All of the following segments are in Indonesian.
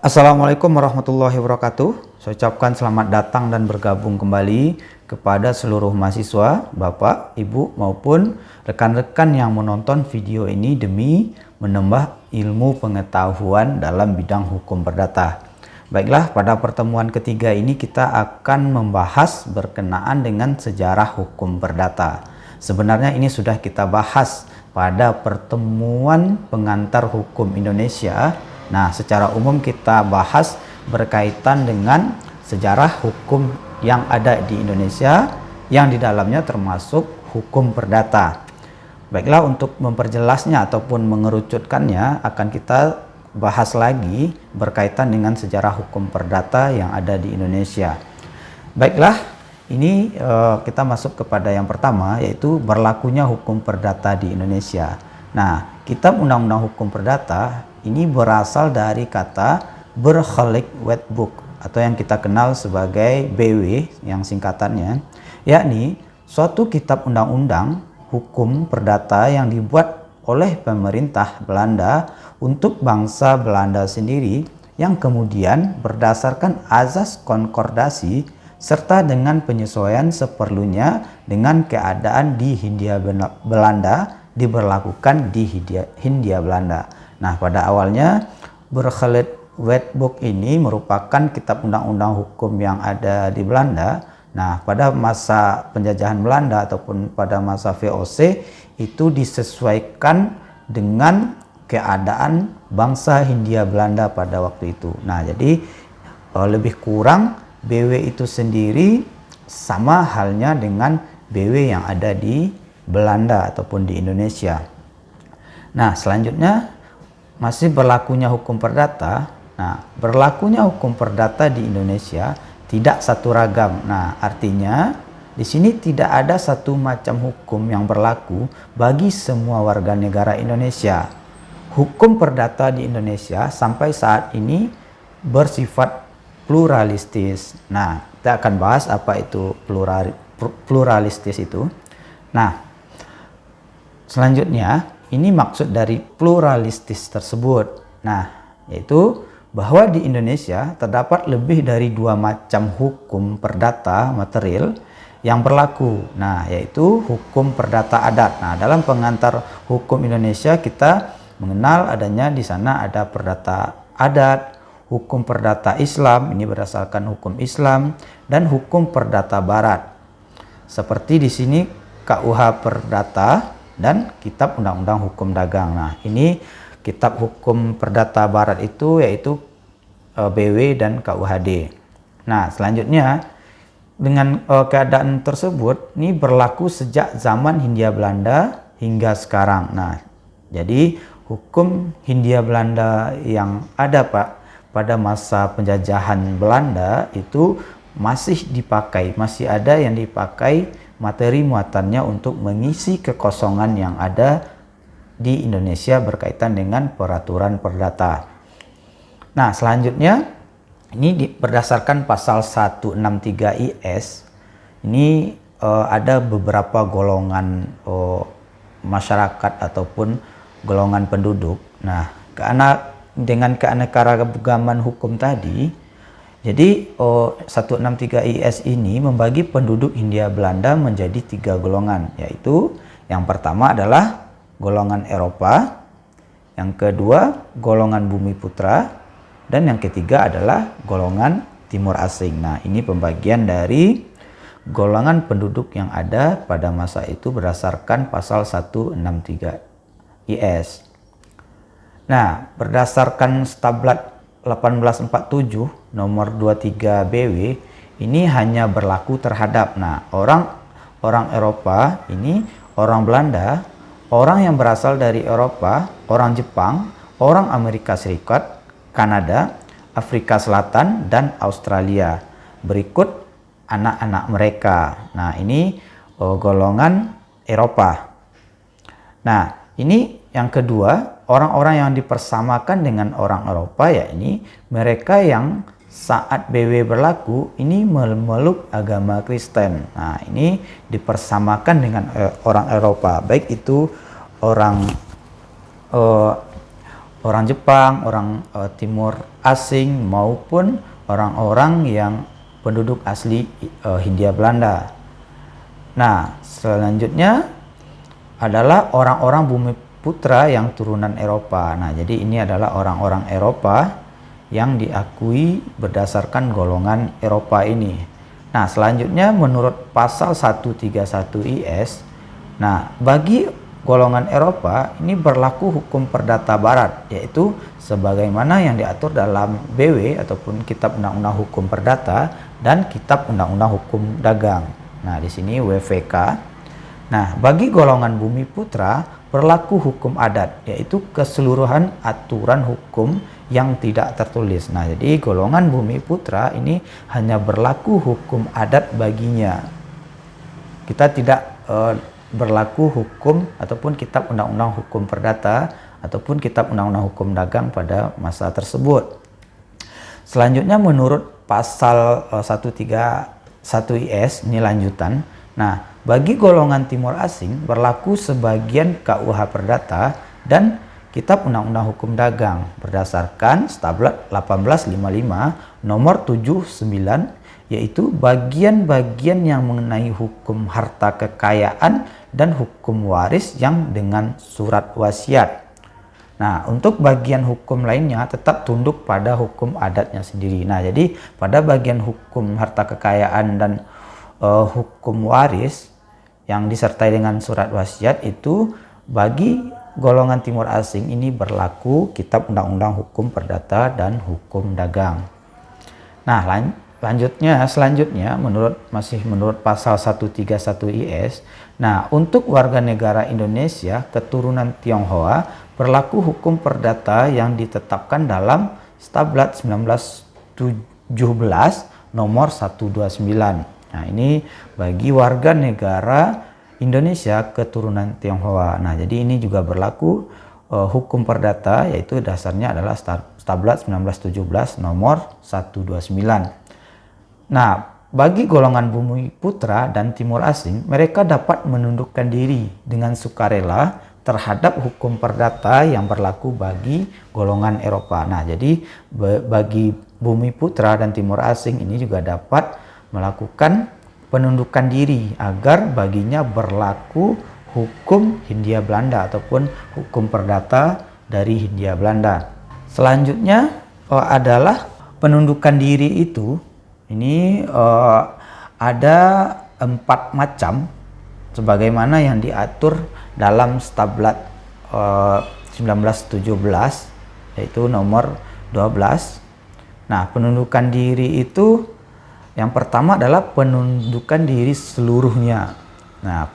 Assalamualaikum warahmatullahi wabarakatuh. Saya ucapkan selamat datang dan bergabung kembali kepada seluruh mahasiswa, Bapak, Ibu maupun rekan-rekan yang menonton video ini demi menambah ilmu pengetahuan dalam bidang hukum perdata. Baiklah, pada pertemuan ketiga ini kita akan membahas berkenaan dengan sejarah hukum perdata. Sebenarnya ini sudah kita bahas pada pertemuan pengantar hukum Indonesia. Nah, secara umum kita bahas berkaitan dengan sejarah hukum yang ada di Indonesia yang di dalamnya termasuk hukum perdata. Baiklah, untuk memperjelasnya ataupun mengerucutkannya akan kita bahas lagi berkaitan dengan sejarah hukum perdata yang ada di Indonesia. Baiklah, ini kita masuk kepada yang pertama, yaitu berlakunya hukum perdata di Indonesia. Nah, Kitab Undang-Undang Hukum Perdata ini berasal dari kata Burgerlijk Wetboek atau yang kita kenal sebagai BW yang singkatannya, yakni suatu kitab undang-undang hukum perdata yang dibuat oleh pemerintah Belanda untuk bangsa Belanda sendiri yang kemudian berdasarkan azas konkordasi serta dengan penyesuaian seperlunya dengan keadaan di Hindia Belanda diberlakukan di Hindia Belanda. Nah, pada awalnya Burgerlijk Wetboek ini merupakan kitab undang-undang hukum yang ada di Belanda. Nah, pada masa penjajahan Belanda ataupun pada masa VOC itu disesuaikan dengan keadaan bangsa Hindia Belanda pada waktu itu. Nah, jadi lebih kurang BW itu sendiri sama halnya dengan BW yang ada di Belanda ataupun di Indonesia. Nah, selanjutnya masih berlakunya hukum perdata. Nah, berlakunya hukum perdata di Indonesia tidak satu ragam. Nah, artinya di sini tidak ada satu macam hukum yang berlaku bagi semua warga negara Indonesia. Hukum perdata di Indonesia sampai saat ini bersifat pluralistis. Nah, kita akan bahas apa itu pluralistis itu. Nah, selanjutnya ini maksud dari pluralistis tersebut. Nah, yaitu bahwa di Indonesia terdapat lebih dari 2 macam hukum perdata material yang berlaku. Nah, yaitu hukum perdata adat. Nah, dalam pengantar hukum Indonesia kita mengenal adanya di sana ada perdata adat, hukum perdata Islam, ini berdasarkan hukum Islam, dan hukum perdata Barat. Seperti di sini KUH Perdata dan Kitab Undang-Undang Hukum Dagang. Nah, ini Kitab Hukum Perdata Barat itu yaitu BW dan KUHD. Nah, selanjutnya dengan keadaan tersebut ini berlaku sejak zaman Hindia Belanda hingga sekarang. Nah, jadi hukum Hindia Belanda yang ada pada masa penjajahan Belanda itu masih dipakai, masih ada yang dipakai materi muatannya untuk mengisi kekosongan yang ada di Indonesia berkaitan dengan peraturan perdata. Nah, selanjutnya ini berdasarkan pasal 163 IS ini ada beberapa golongan masyarakat ataupun golongan penduduk. Nah, karena dengan keanekaragaman hukum tadi, jadi 163 IS ini membagi penduduk Hindia Belanda menjadi 3 golongan, yaitu yang pertama adalah golongan Eropa, yang kedua golongan Bumi Putra, dan yang ketiga adalah golongan Timur Asing. Nah, ini pembagian dari golongan penduduk yang ada pada masa itu berdasarkan pasal 163 IS. Nah, berdasarkan Stablat 1847 nomor 23 BW ini hanya berlaku terhadap orang Eropa, ini orang Belanda, orang yang berasal dari Eropa, orang Jepang, orang Amerika Serikat, Kanada, Afrika Selatan, dan Australia. Berikut anak-anak mereka. Nah, ini golongan Eropa. Nah, ini yang kedua, orang-orang yang dipersamakan dengan orang Eropa, yakni mereka yang saat BW berlaku ini memeluk agama Kristen. Nah, ini dipersamakan dengan orang Eropa, baik itu orang orang Jepang, orang Timur asing maupun orang-orang yang penduduk asli Hindia Belanda. Nah, selanjutnya adalah orang-orang Bumi Putra yang turunan Eropa. Nah, jadi ini adalah orang-orang Eropa yang diakui berdasarkan golongan Eropa ini. Nah, selanjutnya menurut pasal 131 IS, nah, bagi golongan Eropa ini berlaku hukum perdata barat, yaitu sebagaimana yang diatur dalam BW ataupun Kitab Undang-Undang Hukum Perdata dan Kitab Undang-Undang Hukum Dagang. Nah, di sini WVK. Nah, bagi golongan Bumi Putra berlaku hukum adat, yaitu keseluruhan aturan hukum yang tidak tertulis. Nah, jadi golongan Bumi Putra ini hanya berlaku hukum adat baginya. Kita tidak berlaku hukum ataupun Kitab Undang-Undang Hukum Perdata ataupun Kitab Undang-Undang Hukum Dagang pada masa tersebut. Selanjutnya menurut pasal 131 IS, ini lanjutan. Nah, bagi golongan Timur asing berlaku sebagian KUH Perdata dan Kitab Undang-Undang Hukum Dagang berdasarkan Stablat 1855 nomor 79, yaitu bagian-bagian yang mengenai hukum harta kekayaan dan hukum waris yang dengan surat wasiat. Nah, untuk bagian hukum lainnya tetap tunduk pada hukum adatnya sendiri. Nah, jadi pada bagian hukum harta kekayaan dan hukum waris yang disertai dengan surat wasiat itu bagi golongan Timur asing ini berlaku Kitab Undang-Undang Hukum Perdata dan Hukum Dagang. Nah, selanjutnya masih menurut pasal 131 IS. Nah, untuk warga negara Indonesia keturunan Tionghoa berlaku hukum perdata yang ditetapkan dalam Stablat 1917 nomor 129. Nah, ini bagi warga negara Indonesia keturunan Tionghoa. Nah, jadi ini juga berlaku hukum perdata, yaitu dasarnya adalah Stablat 1917 nomor 129. Nah, bagi golongan Bumi Putra dan Timur asing, mereka dapat menundukkan diri dengan sukarela terhadap hukum perdata yang berlaku bagi golongan Eropa. Nah, jadi bagi Bumi Putra dan Timur asing ini juga dapat melakukan penundukan diri agar baginya berlaku hukum Hindia Belanda ataupun hukum perdata dari Hindia Belanda. Selanjutnya adalah penundukan diri itu. Ini ada 4 macam sebagaimana yang diatur dalam Stablat 1917 yaitu nomor 12. Nah, penundukan diri itu yang pertama adalah penundukan diri seluruhnya. Nah,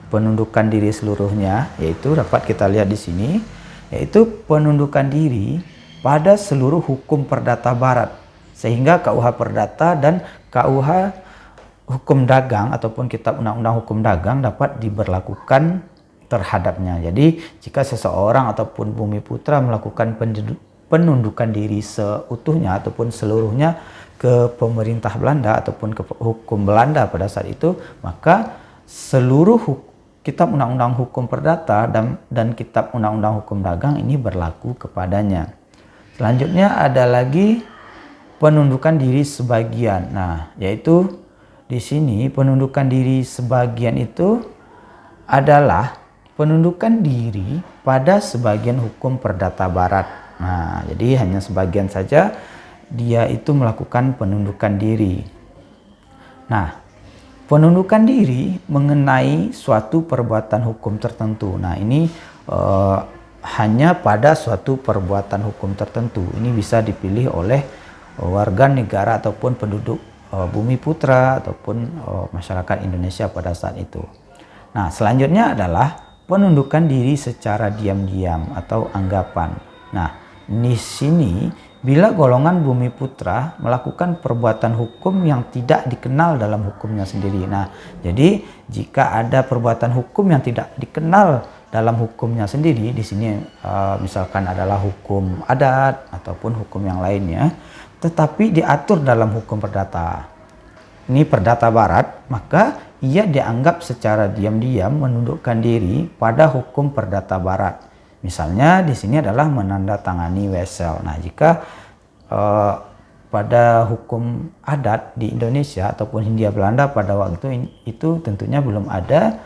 penundukan diri seluruhnya yaitu dapat kita lihat di sini, yaitu penundukan diri pada seluruh hukum perdata barat, sehingga KUH Perdata dan KUH Hukum Dagang ataupun Kitab Undang-Undang Hukum Dagang dapat diberlakukan terhadapnya. Jadi, jika seseorang ataupun Bumi Putra melakukan penundukan diri seutuhnya ataupun seluruhnya ke pemerintah Belanda ataupun ke hukum Belanda pada saat itu, maka seluruh Kitab Undang-Undang Hukum Perdata dan Kitab Undang-Undang Hukum Dagang ini berlaku kepadanya. Selanjutnya ada lagi penundukan diri sebagian. Nah, yaitu di sini penundukan diri sebagian itu adalah penundukan diri pada sebagian hukum perdata barat. Nah, jadi hanya sebagian saja dia itu melakukan penundukan diri. Nah, penundukan diri mengenai suatu perbuatan hukum tertentu. Nah, ini hanya pada suatu perbuatan hukum tertentu. Ini bisa dipilih oleh warga negara ataupun penduduk Bumi Putra ataupun masyarakat Indonesia pada saat itu. Nah, selanjutnya adalah penundukan diri secara diam-diam atau anggapan. Nah, di sini bila golongan Bumi Putra melakukan perbuatan hukum yang tidak dikenal dalam hukumnya sendiri. Nah, jadi jika ada perbuatan hukum yang tidak dikenal dalam hukumnya sendiri, di sini misalkan adalah hukum adat ataupun hukum yang lainnya, tetapi diatur dalam hukum perdata. Ini perdata barat, maka ia dianggap secara diam-diam menundukkan diri pada hukum perdata barat. Misalnya di sini adalah menandatangani wesel. Nah, jika pada hukum adat di Indonesia ataupun Hindia Belanda pada waktu itu tentunya belum ada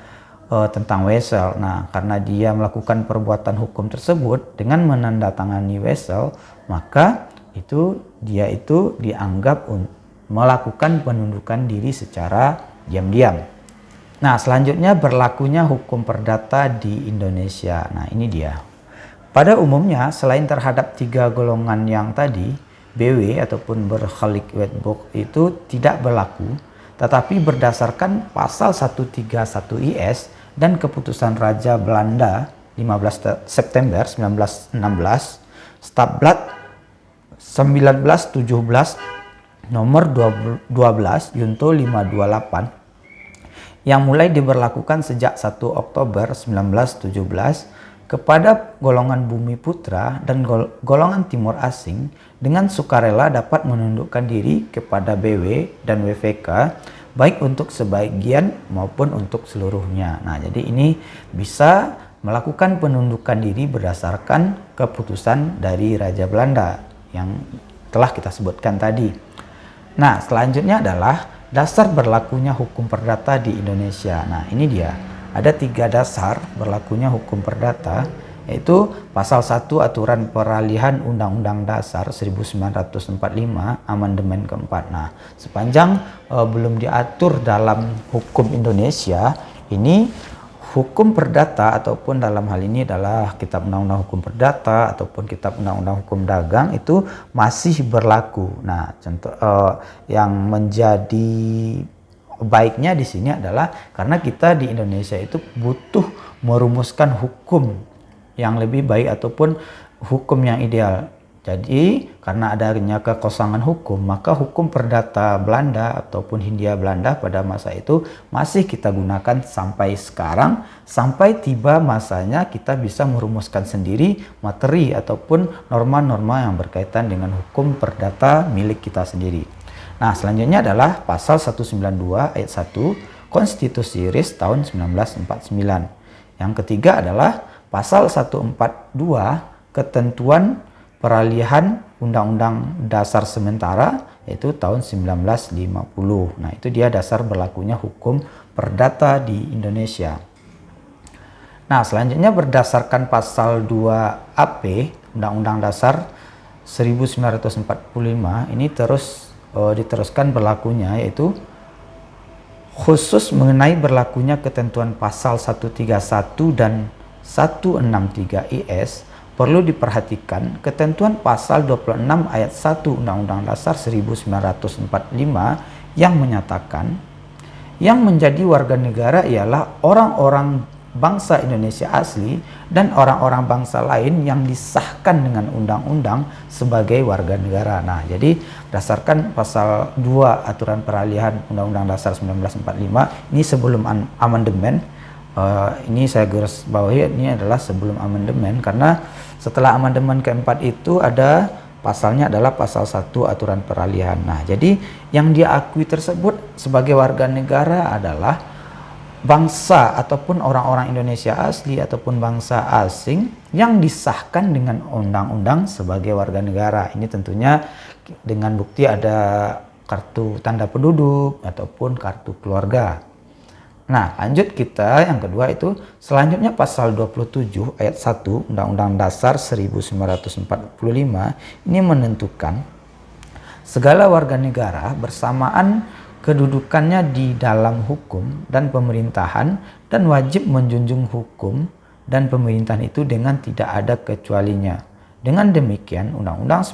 tentang wesel. Nah, karena dia melakukan perbuatan hukum tersebut dengan menandatangani wesel, maka dia itu dianggap melakukan penundukan diri secara diam-diam. Nah, selanjutnya berlakunya hukum perdata di Indonesia. Nah, ini dia. Pada umumnya, selain terhadap 3 golongan yang tadi, BW ataupun berkhalik wetboek itu tidak berlaku, tetapi berdasarkan pasal 131 IS dan keputusan Raja Belanda 15 September 1916, Stadblad 1917 nomor 12 Junto 528 yang mulai diberlakukan sejak 1 Oktober 1917 kepada golongan bumi putra dan golongan timur asing dengan sukarela dapat menundukkan diri kepada BW dan WVK baik untuk sebagian maupun untuk seluruhnya. Nah, jadi ini bisa melakukan penundukan diri berdasarkan keputusan dari Raja Belanda yang telah kita sebutkan tadi. Nah, selanjutnya adalah dasar berlakunya hukum perdata di Indonesia. Nah, ini dia. Ada 3 dasar berlakunya hukum perdata, yaitu pasal 1 aturan peralihan Undang-Undang Dasar 1945 amandemen keempat. Nah, sepanjang belum diatur dalam hukum Indonesia, ini hukum perdata ataupun dalam hal ini adalah Kitab Undang-Undang Hukum Perdata ataupun Kitab Undang-Undang Hukum Dagang itu masih berlaku. Nah, contoh yang menjadi baiknya di sini adalah karena kita di Indonesia itu butuh merumuskan hukum yang lebih baik ataupun hukum yang ideal. Jadi karena adanya kekosongan hukum, maka hukum perdata Belanda ataupun Hindia Belanda pada masa itu masih kita gunakan sampai sekarang, sampai tiba masanya kita bisa merumuskan sendiri materi ataupun norma-norma yang berkaitan dengan hukum perdata milik kita sendiri. Nah, selanjutnya adalah pasal 192 ayat 1 Konstitusi RIS tahun 1949. Yang ketiga adalah pasal 142 ketentuan peralihan Undang-Undang Dasar sementara yaitu tahun 1950. Nah, itu dia dasar berlakunya hukum perdata di Indonesia. Nah, selanjutnya berdasarkan pasal 2 AP Undang-Undang Dasar 1945 ini terus diteruskan berlakunya, yaitu khusus mengenai berlakunya ketentuan pasal 131 dan 163 IS perlu diperhatikan ketentuan pasal 26 ayat 1 Undang-Undang Dasar 1945 yang menyatakan yang menjadi warga negara ialah orang-orang bangsa Indonesia asli dan orang-orang bangsa lain yang disahkan dengan undang-undang sebagai warga negara. Nah, jadi berdasarkan pasal 2 aturan peralihan Undang-Undang Dasar 1945 ini sebelum amandemen, ini saya garis bawahi ini adalah sebelum amandemen karena setelah amandemen keempat itu ada pasalnya adalah pasal 1 aturan peralihan. Nah, jadi yang diakui tersebut sebagai warga negara adalah bangsa ataupun orang-orang Indonesia asli ataupun bangsa asing yang disahkan dengan undang-undang sebagai warga negara. Ini tentunya dengan bukti ada kartu tanda penduduk ataupun kartu keluarga. Nah, lanjut kita yang kedua itu selanjutnya pasal 27 ayat 1 Undang-Undang Dasar 1945 ini menentukan segala warga negara bersamaan kedudukannya di dalam hukum dan pemerintahan dan wajib menjunjung hukum dan pemerintahan itu dengan tidak ada kecualinya. Dengan demikian, Undang-Undang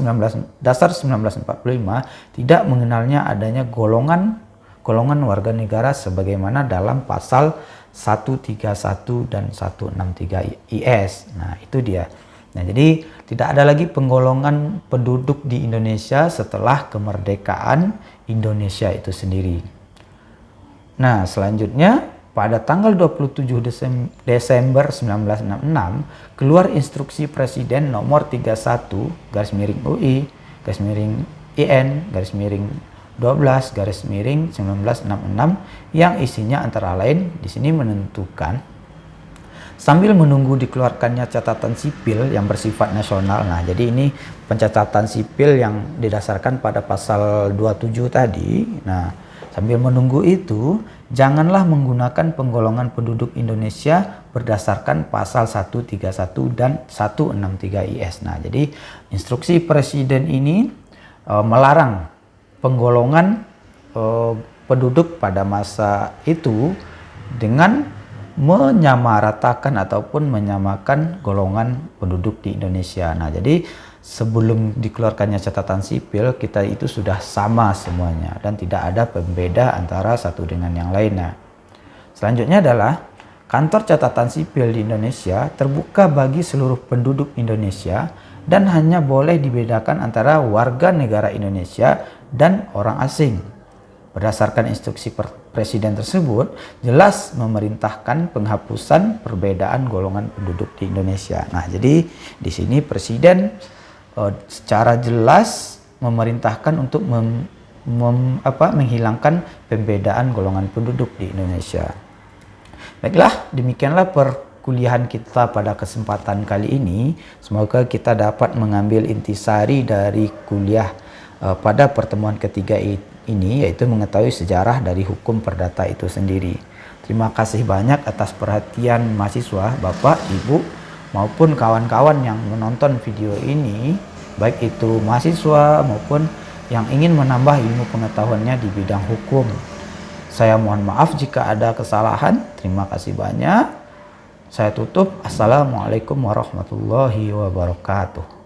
Dasar 1945 tidak mengenalnya adanya golongan warga negara sebagaimana dalam pasal 131 dan 163 IS. Nah, itu dia. Nah, jadi tidak ada lagi penggolongan penduduk di Indonesia setelah kemerdekaan Indonesia itu sendiri. Nah, selanjutnya pada tanggal 27 Desember 1966 keluar instruksi Presiden nomor 31 garis miring UI garis miring IN garis miring 12 garis miring 1966 yang isinya antara lain di sini menentukan sambil menunggu dikeluarkannya catatan sipil yang bersifat nasional. Nah, jadi ini pencatatan sipil yang didasarkan pada pasal 27 tadi. Nah, sambil menunggu itu, janganlah menggunakan penggolongan penduduk Indonesia berdasarkan pasal 131 dan 163 IS. Nah, jadi instruksi Presiden ini melarang penggolongan penduduk pada masa itu dengan menyamaratakan ataupun menyamakan golongan penduduk di Indonesia. Nah, jadi sebelum dikeluarkannya catatan sipil, kita itu sudah sama semuanya dan tidak ada pembeda antara satu dengan yang lainnya. Selanjutnya adalah kantor catatan sipil di Indonesia terbuka bagi seluruh penduduk Indonesia dan hanya boleh dibedakan antara warga negara Indonesia dan orang asing. Berdasarkan instruksi Presiden tersebut, jelas memerintahkan penghapusan perbedaan golongan penduduk di Indonesia. Nah, jadi di sini Presiden secara jelas memerintahkan untuk menghilangkan pembedaan golongan penduduk di Indonesia. Baiklah, demikianlah perkuliahan kita pada kesempatan kali ini. Semoga kita dapat mengambil intisari dari kuliah pada pertemuan ketiga ini, yaitu mengetahui sejarah dari hukum perdata itu sendiri. Terima kasih banyak atas perhatian mahasiswa, Bapak, Ibu, maupun kawan-kawan yang menonton video ini, baik itu mahasiswa maupun yang ingin menambah ilmu pengetahuannya di bidang hukum. Saya mohon maaf jika ada kesalahan. Terima kasih banyak. Saya tutup. Assalamualaikum warahmatullahi wabarakatuh.